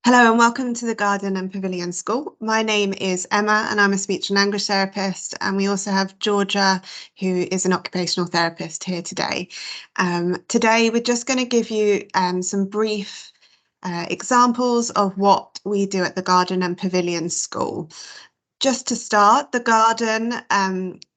Hello and welcome to the Garden and Pavilion School. My name is Emma and I'm a speech and language therapist, and we also have Georgia, who is an occupational therapist, here today. Today we're just going to give you some brief examples of what we do at the Garden and Pavilion School. Just to start, the Garden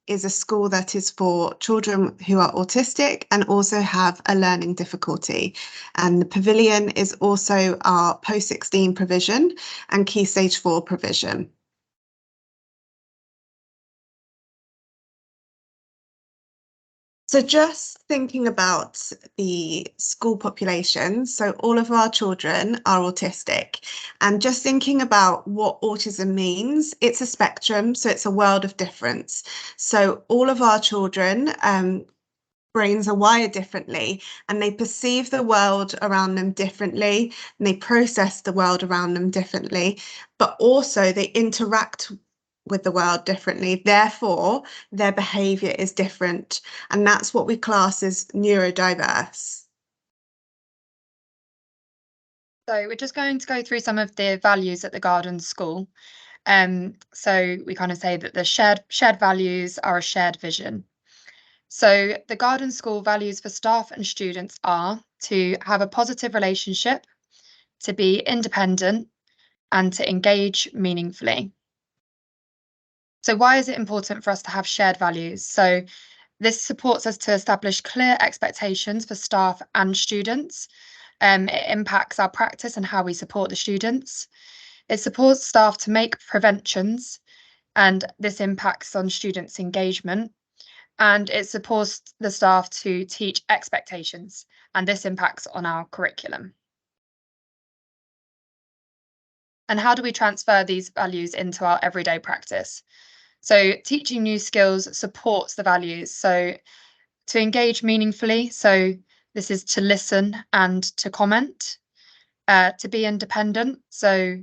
is a school that is for children who are autistic and also have a learning difficulty. And the Pavilion is also our post-16 provision and Key Stage 4 provision. So just thinking about the school population, so all of our children are autistic, and just thinking about what autism means, it's a spectrum, so it's a world of difference. So all of our children, brains are wired differently, and they perceive the world around them differently, and they process the world around them differently, but also they interact with the world differently. Therefore, their behavior is different, and that's what we class as neurodiverse. So we're just going to go through some of the values at the Garden School. So we kind of say that the shared values are a shared vision. So the Garden School values for staff and students are to have a positive relationship, to be independent, and to engage meaningfully. So why is it important for us to have shared values? So this supports us to establish clear expectations for staff and students. It impacts our practice and how we support the students. It supports staff to make preventions, and this impacts on students' engagement. And it supports the staff to teach expectations, and this impacts on our curriculum. And how do we transfer these values into our everyday practice? So teaching new skills supports the values. So to engage meaningfully, so this is to listen and to comment, to be independent, so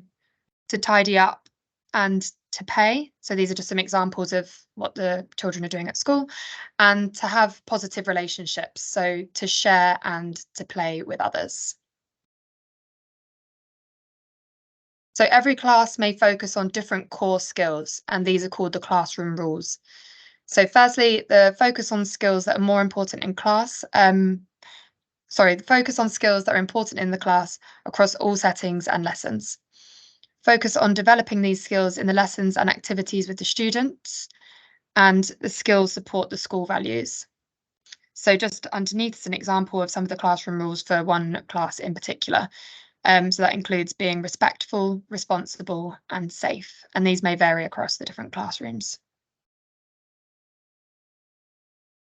to tidy up and to pay. So these are just some examples of what the children are doing at school, and to have positive relationships, so to share and to play with others. So every class may focus on different core skills, and these are called the classroom rules. So firstly, the focus on skills that are more important in class. The focus on skills that are important in the class across all settings and lessons. Focus on developing these skills in the lessons and activities with the students, and the skills support the school values. So just underneath is an example of some of the classroom rules for one class in particular. So that includes being respectful, responsible, and safe. And these may vary across the different classrooms.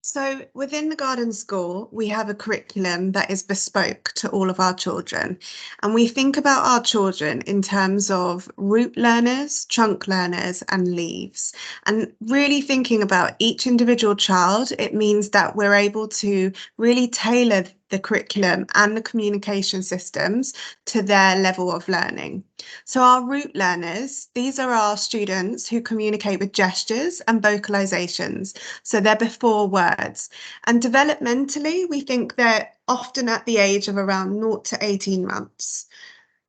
So within the Garden School, we have a curriculum that is bespoke to all of our children. And we think about our children in terms of root learners, trunk learners, and leaves. And really thinking about each individual child, it means that we're able to really tailor the curriculum and the communication systems to their level of learning. So our root learners, these are our students who communicate with gestures and vocalizations. So they're before words. And developmentally, we think they're often at the age of around 0 to 18 months.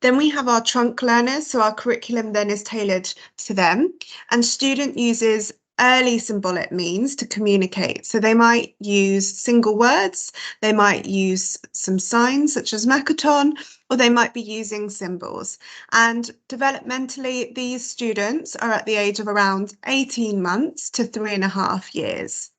Then we have our trunk learners, so our curriculum then is tailored to them, and student uses early symbolic means to communicate. So they might use single words, they might use some signs such as Makaton, or they might be using symbols. And developmentally, these students are at the age of around 18 months to 3.5 years.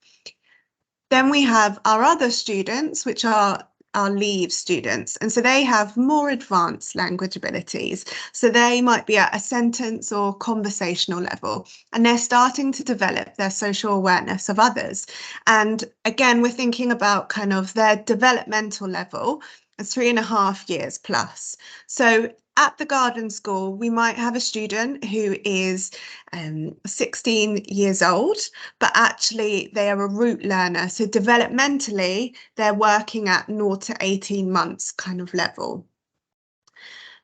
Then we have our other students, which are our leave students. And so they have more advanced language abilities. So they might be at a sentence or conversational level, and they're starting to develop their social awareness of others. And again, we're thinking about kind of their developmental level, 3.5 years plus. So at the Garden School, we might have a student who is 16 years old, but actually they are a root learner. So developmentally, they're working at 0 to 18 months kind of level.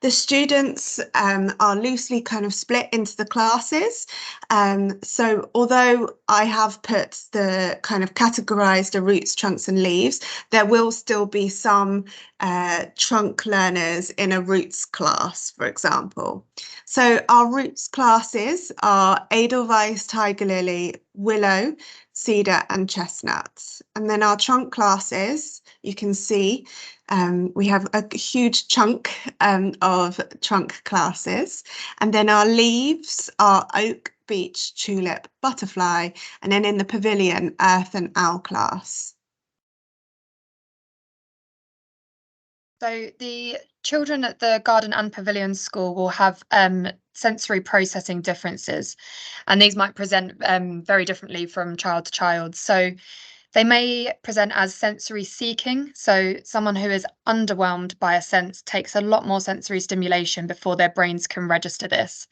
The students are loosely kind of split into the classes. So although I have put the kind of categorized the roots, trunks and leaves, there will still be some trunk learners in a roots class, for example. So our roots classes are Edelweiss, Tiger Lily, Willow, Cedar and Chestnut. And then our trunk classes, you can see we have a huge chunk of trunk classes. And then our leaves are Oak, Beech, Tulip, Butterfly, and then in the pavilion, Earth and Owl class. So the children at the Garden and Pavilion school will have sensory processing differences, and these might present very differently from child to child. So they may present as sensory seeking. So someone who is underwhelmed by a sense takes a lot more sensory stimulation before their brains can register this,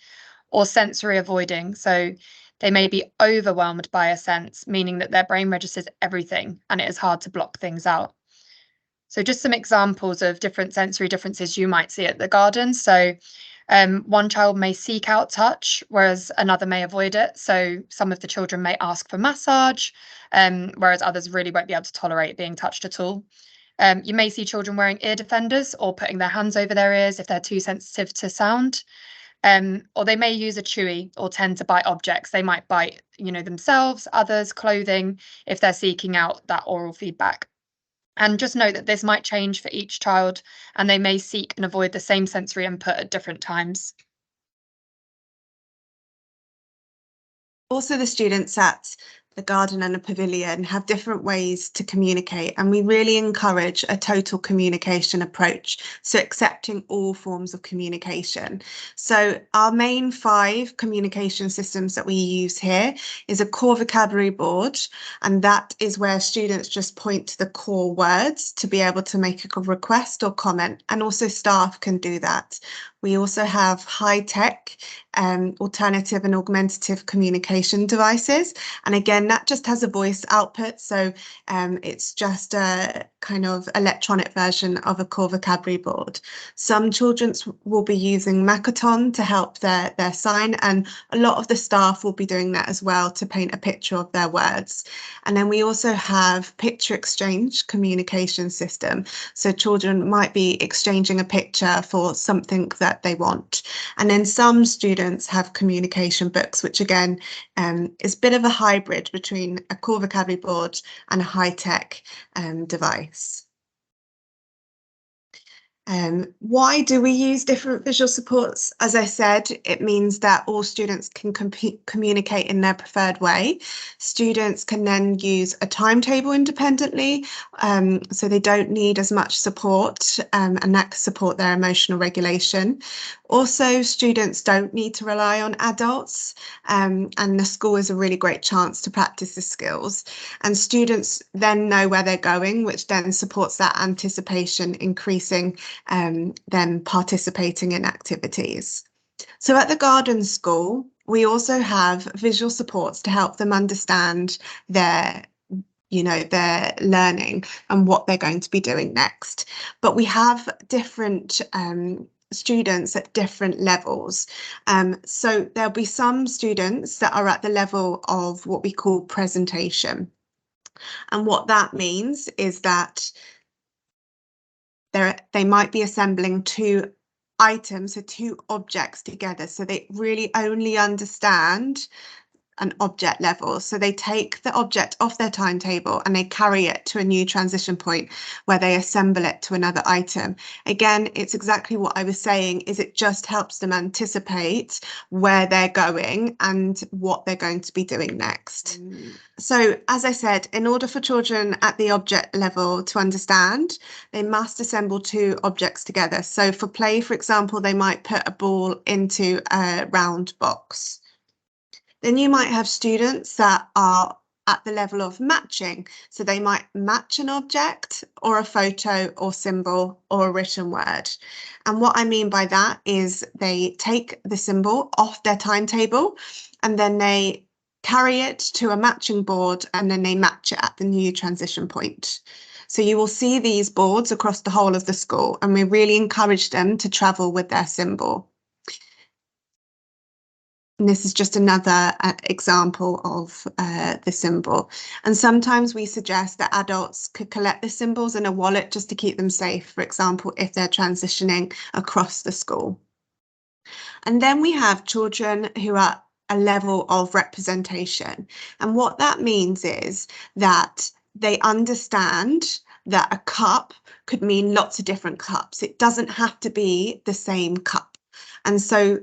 or sensory avoiding. So they may be overwhelmed by a sense, meaning that their brain registers everything and it is hard to block things out. So just some examples of different sensory differences you might see at the garden. So one child may seek out touch, whereas another may avoid it. So some of the children may ask for massage, whereas others really won't be able to tolerate being touched at all. You may see children wearing ear defenders or putting their hands over their ears if they're too sensitive to sound. Or they may use a chewy or tend to bite objects. They might bite, themselves, others, clothing, if they're seeking out that oral feedback. And just note that this might change for each child, and they may seek and avoid the same sensory input at different times. Also, the students at the Garden and the Pavilion have different ways to communicate, and we really encourage a total communication approach, so accepting all forms of communication. So our main 5 communication systems that we use here is a core vocabulary board, and that is where students just point to the core words to be able to make a request or comment, and also staff can do that. We also have high-tech alternative and augmentative communication devices. And again, that just has a voice output. So it's just a kind of electronic version of a core vocabulary board. Some children will be using Makaton to help their sign, and a lot of the staff will be doing that as well to paint a picture of their words. And then we also have picture exchange communication system. So children might be exchanging a picture for something that they want. And then some students have communication books, which again is a bit of a hybrid between a core vocabulary board and a high-tech device. Why do we use different visual supports? As I said, it means that all students can communicate in their preferred way. Students can then use a timetable independently, so they don't need as much support, and that can support their emotional regulation. Also, students don't need to rely on adults, and the school is a really great chance to practice the skills. And students then know where they're going, which then supports that anticipation, increasing them participating in activities. So at the Garden School, we also have visual supports to help them understand their learning and what they're going to be doing next. But we have different students at different levels. So there'll be some students that are at the level of what we call presentation. And what that means is that they might be assembling 2 items or 2 objects together. So they really only understand an object level. So they take the object off their timetable and they carry it to a new transition point where they assemble it to another item. Again, it's exactly what I was saying, is it just helps them anticipate where they're going and what they're going to be doing next. So as I said, in order for children at the object level to understand, they must assemble 2 objects together. So for play, for example, they might put a ball into a round box. Then you might have students that are at the level of matching. So they might match an object or a photo or symbol or a written word. And what I mean by that is they take the symbol off their timetable and then they carry it to a matching board and then they match it at the new transition point. So you will see these boards across the whole of the school, and we really encourage them to travel with their symbol. And this is just another example of the symbol. And sometimes we suggest that adults could collect the symbols in a wallet just to keep them safe, for example, if they're transitioning across the school. And then we have children who are a level of representation. And what that means is that they understand that a cup could mean lots of different cups. It doesn't have to be the same cup. And so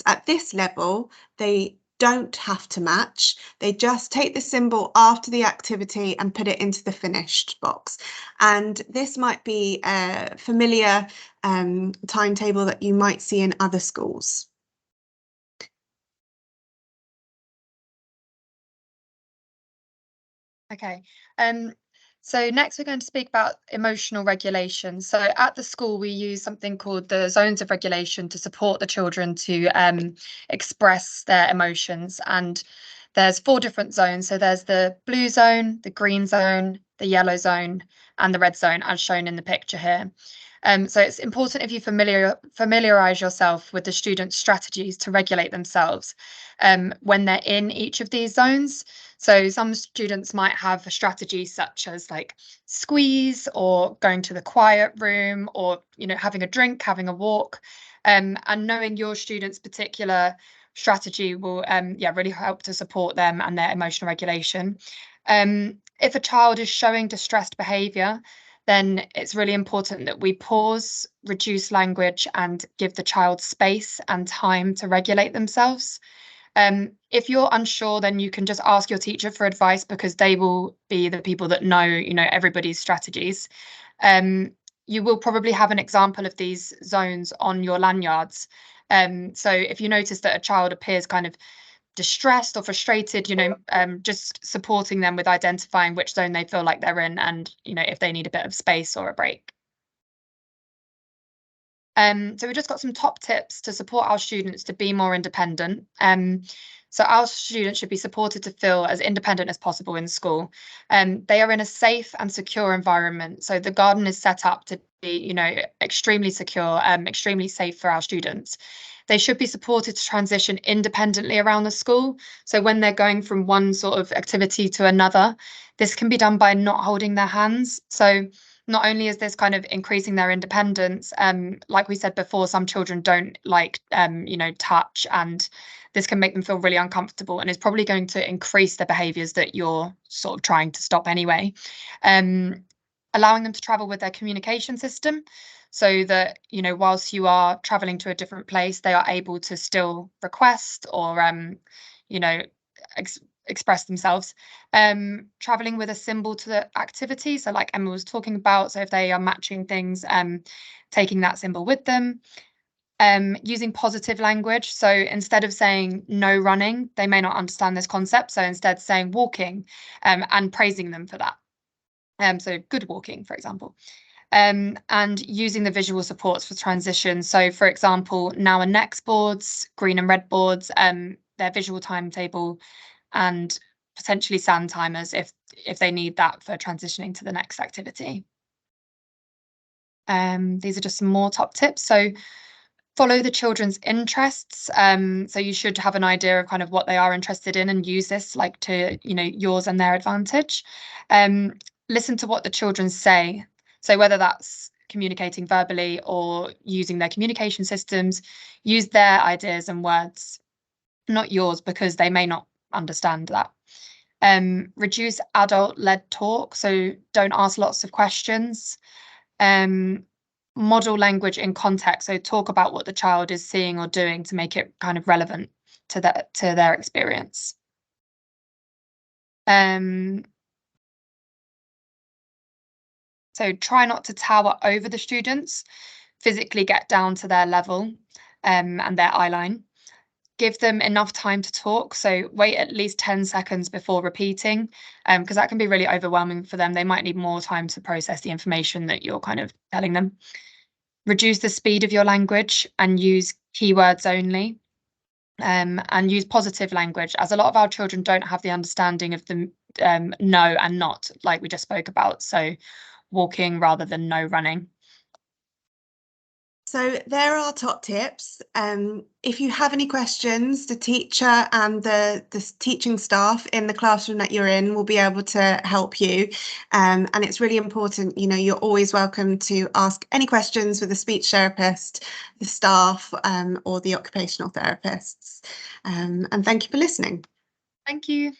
at this level, they don't have to match. They just take the symbol after the activity and put it into the finished box. And this might be a familiar timetable that you might see in other schools. Okay. So next we're going to speak about emotional regulation. So at the school, we use something called the zones of regulation to support the children to express their emotions. And there's 4 different zones. So there's the blue zone, the green zone, the yellow zone, and the red zone, as shown in the picture here. So it's important if you familiarize yourself with the students' strategies to regulate themselves when they're in each of these zones. So some students might have a strategy such as like squeeze or going to the quiet room or, you know, having a drink, having a walk. And knowing your students' particular strategy will really help to support them and their emotional regulation. If a child is showing distressed behavior, then it's really important that we pause, reduce language, and give the child space and time to regulate themselves. If you're unsure, then you can just ask your teacher for advice because they will be the people that know, you know, everybody's strategies. You will probably have an example of these zones on your lanyards. So if you notice that a child appears kind of distressed or frustrated, you know, just supporting them with identifying which zone they feel like they're in and, you know, if they need a bit of space or a break. So we've just got some top tips to support our students to be more independent. So our students should be supported to feel as independent as possible in school. They are in a safe and secure environment. So the garden is set up to be, you know, extremely secure, extremely safe for our students. They should be supported to transition independently around the school. So when they're going from one sort of activity to another, this can be done by not holding their hands. So not only is this kind of increasing their independence, like we said before, some children don't like, you know, touch, and this can make them feel really uncomfortable and is probably going to increase the behaviors that you're sort of trying to stop anyway. Allowing them to travel with their communication system so that, you know, whilst you are traveling to a different place, they are able to still request or, you know, express themselves. Traveling with a symbol to the activity, so like Emma was talking about, so if they are matching things, taking that symbol with them. Using positive language, so instead of saying no running, they may not understand this concept, so instead saying walking, and praising them for that. So good walking, for example. And using the visual supports for transition. So for example, now and next boards, green and red boards, their visual timetable, and potentially sand timers if they need that for transitioning to the next activity. These are just some more top tips. So follow the children's interests. So you should have an idea of kind of what they are interested in and use this like to, you know, yours and their advantage. Listen to what the children say. So whether that's communicating verbally or using their communication systems, use their ideas and words, not yours, because they may not understand that. Reduce adult-led talk, so don't ask lots of questions. Model language in context, so talk about what the child is seeing or doing to make it kind of relevant to their experience. So try not to tower over the students, physically get down to their level and their eye line. Give them enough time to talk. So wait at least 10 seconds before repeating, because that can be really overwhelming for them. They might need more time to process the information that you're kind of telling them. Reduce the speed of your language and use keywords only. And use positive language, as a lot of our children don't have the understanding of the no and not, like we just spoke about. So walking rather than no running. So there are top tips. If you have any questions, the teacher and the teaching staff in the classroom that you're in will be able to help you. And it's really important, you're always welcome to ask any questions with the speech therapist, the staff, or the occupational therapists. And thank you for listening. Thank you.